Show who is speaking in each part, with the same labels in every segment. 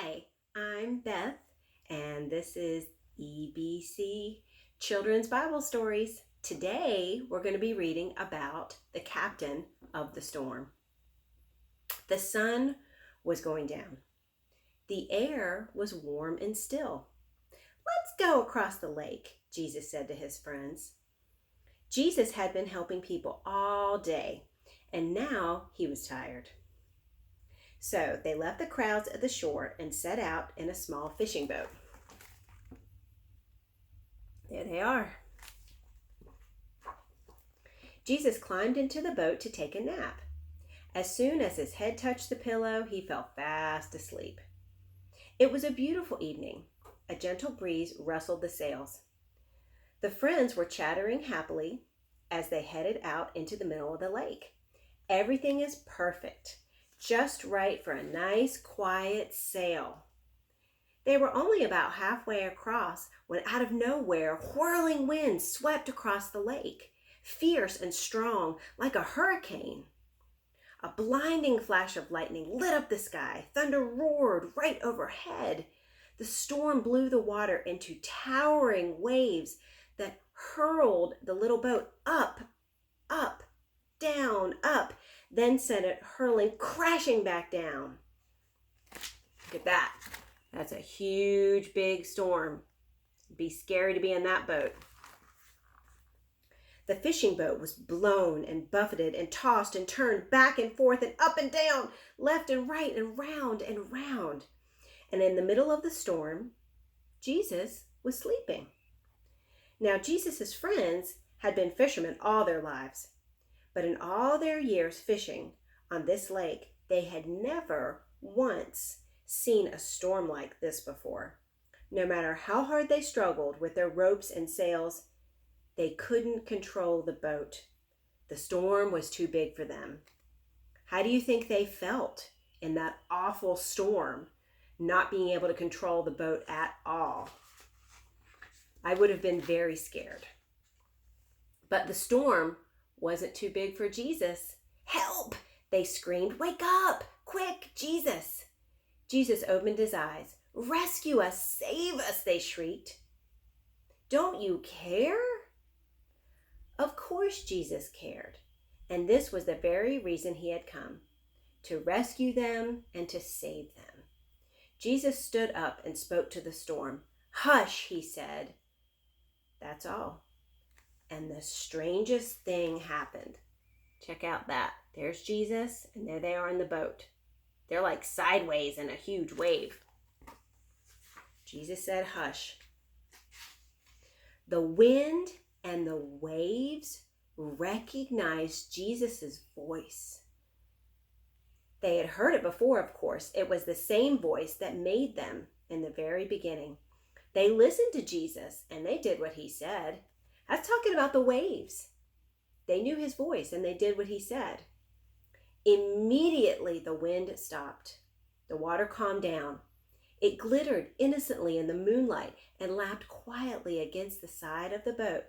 Speaker 1: Hi, I'm Beth, and this is EBC Children's Bible Stories. Today, we're going to be reading about the captain of the storm. The sun was going down. The air was warm and still. Let's go across the lake, Jesus said to his friends. Jesus had been helping people all day, and now he was tired. So they left the crowds at the shore and set out in a small fishing boat. There they are. Jesus climbed into the boat to take a nap. As soon as his head touched the pillow, he fell fast asleep. It was a beautiful evening. A gentle breeze rustled the sails. The friends were chattering happily as they headed out into the middle of the lake. Everything is perfect. Just right for a nice, quiet sail. They were only about halfway across when out of nowhere, whirling winds swept across the lake, fierce and strong like a hurricane. A blinding flash of lightning lit up the sky. Thunder roared right overhead. The storm blew the water into towering waves that hurled the little boat up, down, up, then sent it hurling, crashing back down. Look at that. That's a huge, big storm. It'd be scary to be in that boat. The fishing boat was blown and buffeted and tossed and turned back and forth and up and down, left and right and round and round. And in the middle of the storm, Jesus was sleeping. Now, Jesus' friends had been fishermen all their lives. But in all their years fishing on this lake, they had never once seen a storm like this before. No matter how hard they struggled with their ropes and sails, they couldn't control the boat. The storm was too big for them. How do you think they felt in that awful storm, not being able to control the boat at all? I would have been very scared. But the storm wasn't too big for Jesus. Help! They screamed. Wake up! Quick, Jesus! Jesus opened his eyes. Rescue us! Save us! They shrieked. Don't you care? Of course Jesus cared. And this was the very reason he had come, to rescue them and to save them. Jesus stood up and spoke to the storm. Hush, he said. That's all. And the strangest thing happened. Check out that. There's Jesus, and there they are in the boat. They're like sideways in a huge wave. Jesus said, hush. The wind and the waves recognized Jesus' voice. They had heard it before, of course. It was the same voice that made them in the very beginning. They listened to Jesus, and they did what he said. I was talking about the waves. They knew his voice and they did what he said. Immediately the wind stopped. The water calmed down. It glittered innocently in the moonlight and lapped quietly against the side of the boat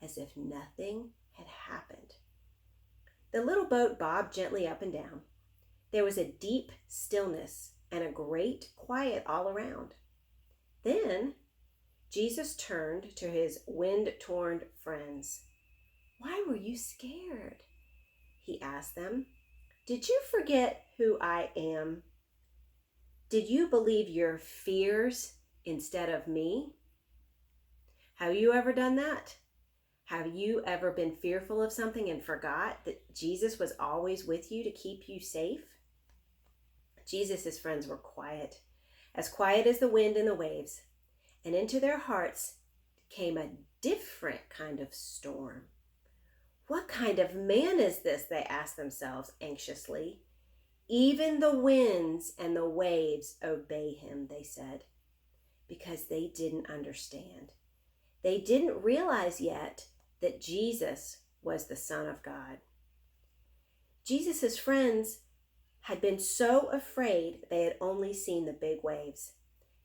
Speaker 1: as if nothing had happened. The little boat bobbed gently up and down. There was a deep stillness and a great quiet all around. Then Jesus turned to his wind-torn friends. Why were you scared? He asked them. Did you forget who I am? Did you believe your fears instead of me? Have you ever done that? Have you ever been fearful of something and forgot that Jesus was always with you to keep you safe? Jesus' friends were quiet as the wind and the waves. And into their hearts came a different kind of storm. What kind of man is this? They asked themselves anxiously. Even the winds and the waves obey him, they said, because they didn't understand. They didn't realize yet that Jesus was the Son of God. Jesus' friends had been so afraid they had only seen the big waves.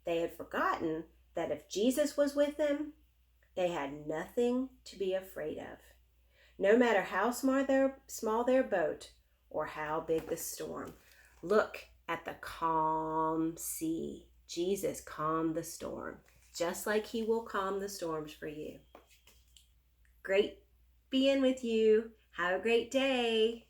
Speaker 1: They had forgotten that if Jesus was with them, they had nothing to be afraid of. No matter how small their boat or how big the storm. Look at the calm sea. Jesus calmed the storm, just like he will calm the storms for you. Great being with you. Have a great day.